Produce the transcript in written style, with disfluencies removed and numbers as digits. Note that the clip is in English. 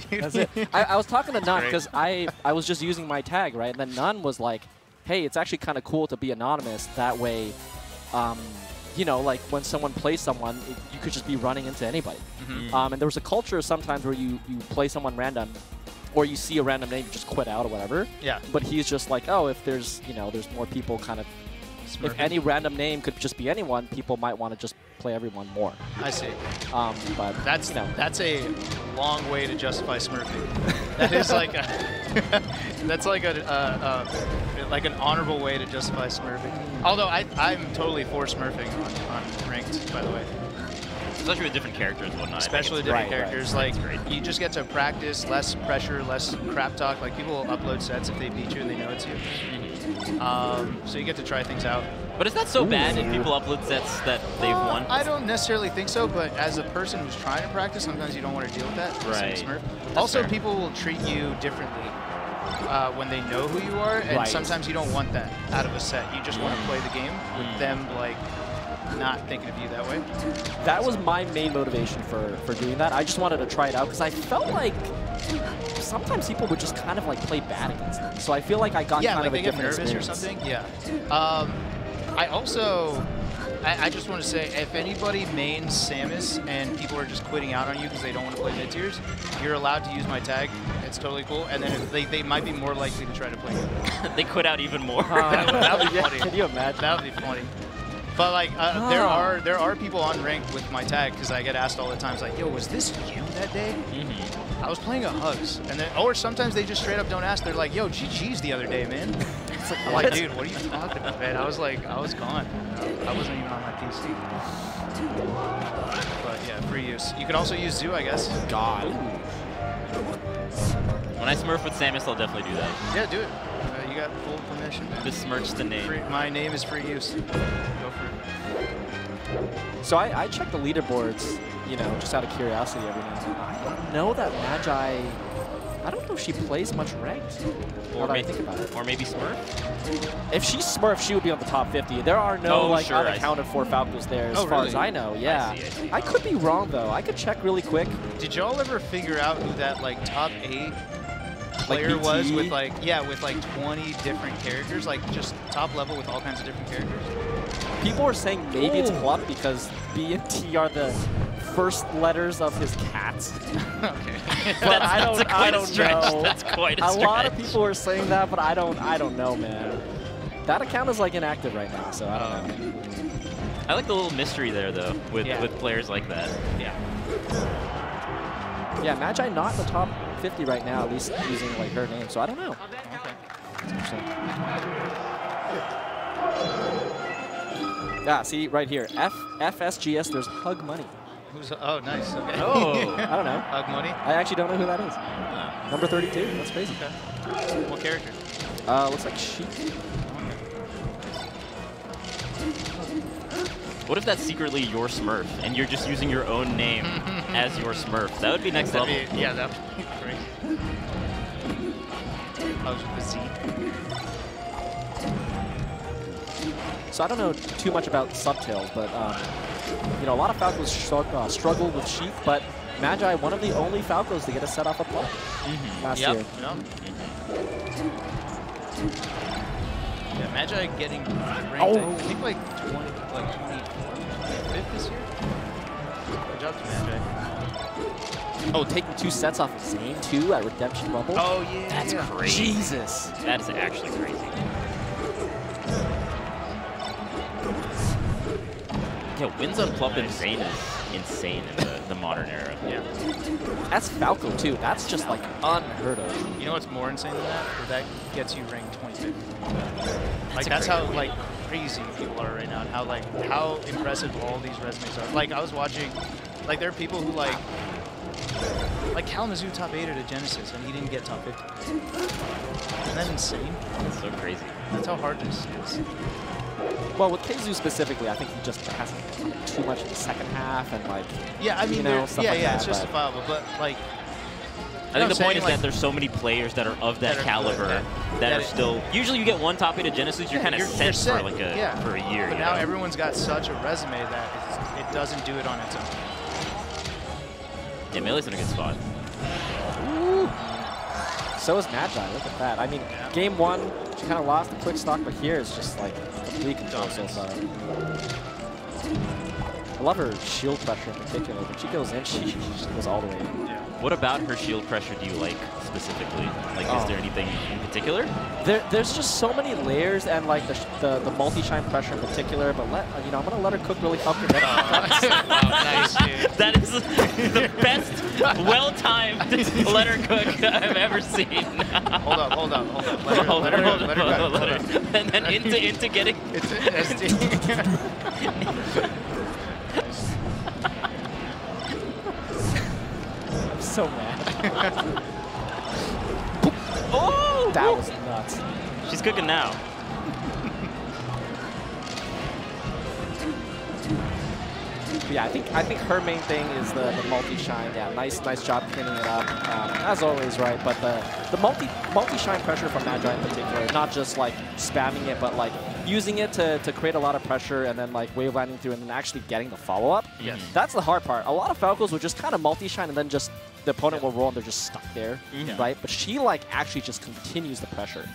dude. That's it. I was talking to Nun because I was just using my tag, right? And then Nun was like, hey, it's actually kind of cool to be anonymous. That way, you know, like when someone plays someone, you could just be running into anybody. And there was a culture sometimes where you play someone random, or you see a random name, you just quit out or whatever. Yeah. But he's just like, oh, if there's, you know, there's more people kind of, if any random name could just be anyone, people might want to just play everyone more. I see. But that's, you know, that's a long way to justify smurfing. That is like a that's like like an honorable way to justify smurfing. Although I'm totally for smurfing on ranked, by the way. Especially with different characters and whatnot. Especially with different characters. Like, you just get to practice, less pressure, less crap talk. Like, people will upload sets if they beat you and they know it's you. So you get to try things out. But is that so bad if people upload sets that they've won? I don't necessarily think so, but as a person who's trying to practice, sometimes you don't want to deal with that. Right. Also, people will treat you differently when they know who you are, and sometimes you don't want that out of a set. You just want to play the game with them, like, not thinking of you that way. That was my main motivation for doing that. I just wanted to try it out because I felt like sometimes people would just kind of like play bad against them. So I feel like I got kind of a different experience. Yeah, like they get nervous or something. Yeah. I also, I just want to say, if anybody mains Samus and people are just quitting out on you because they don't want to play mid tiers, you're allowed to use my tag. It's totally cool. And then they might be more likely to try to play you. They quit out even more. That would be funny. Can you imagine? That would be funny. But like, there are people on ranked with my tag because I get asked all the time, like, yo, was this you that day? I was playing a Hugs, and then, or sometimes they just straight up don't ask. They're like, yo, GG's the other day, man. I'm like, dude, what are you talking about, man? I was like, I was gone. I wasn't even on my PC. But yeah, free use. You could also use Zoo, I guess. God. When I smurf with Samus, I'll definitely do that. Yeah, do it. You got full permission. Besmirch the name. My name is free use. Go for it. So I checked the leaderboards, you know, just out of curiosity every now and then. I don't know that Magi, I don't know if she plays much ranked. Or maybe, or maybe Smurf? If she's Smurf, she would be on the top 50. There are no unaccounted for Falcos there as far as I know. Yeah. I see. I could be wrong, though. I could check really quick. Did y'all ever figure out who that, like, top 8 player was with, like, with, like, 20 different characters? Like, just top level with all kinds of different characters? People are saying maybe it's Club because B and T are the first letters of his cats. Okay. But I don't know. That's quite a stretch. A lot of people are saying that, but I don't know, man. That account is like inactive right now, so I don't know. I like the little mystery there, though, with players like that. Yeah. Yeah, Magi not in the top 50 right now, at least using like her name, so I don't know. Yeah, see right here, FSGS. There's Hug Money. Oh, nice. Okay. Oh, I don't know. Hug Money. I actually don't know who that is. Number 32. That's crazy. Okay. What character? Looks like Sheik. What if that's secretly your Smurf and you're just using your own name as your Smurf? That would be next level. Yeah, that would be great. I was with the Z. So I don't know too much about SubTails, but you know, a lot of Falcos struggle with Sheik, but Magi, one of the only Falcos to get a set off a play last year. Yeah, Magi getting ranked, I think like 25th this year. Good job to Magi. Oh, taking 2 sets off of Zane too at Redemption Rumble. Oh yeah, that's crazy. Jesus, that is actually crazy. Yeah, wins on Plup and Zane is insane in the modern era. Yeah. That's Falco too. That's just like unheard of. You know what's more insane than that? Or that gets you ranked 25th. Like that's how like crazy people are right now, and how impressive all these resumes are. Like I was watching, like there are people who like Kalamazoo top 8 at a Genesis, and he didn't get top 50. Isn't that insane? That's so crazy. That's how hard this is. Well, with Keizu specifically, I think he just hasn't done too much in the second half, and like I mean, you know, stuff like that, it's justifiable, but like. I think the point is that there's so many players that are of that caliber that are still. Usually, you get one top 8 at Genesis, you're kind of set for like for a year. But now everyone's got such a resume that it doesn't do it on its own. Yeah, Melee's in a good spot. So is Magi. Look at that. I mean, game 1, she kind of lost the quick stock, but here it's just like complete control so far. I love her shield pressure in particular. When she goes in, she just goes all the way in. Yeah. What about her shield pressure do you like specifically? Like, is there anything in particular? There's just so many layers and like the multi-shine pressure in particular. But I'm gonna let her cook really up. Wow, nice, dude. That is the best, well-timed let her cook I've ever seen. Hold up. Let her go. And then into getting it's SD. I'm so mad. Oh! That was nuts. She's cooking now. But yeah, I think her main thing is the multi-shine. Yeah, nice job cleaning it up, as always, right? But the multi-shine pressure from Magi in particular, not just like spamming it, but like using it to create a lot of pressure and then like wave landing through and then actually getting the follow-up. Yes. That's the hard part. A lot of Falcos would just kind of multi-shine and then just the opponent will roll and they're just stuck there, right? But she like actually just continues the pressure.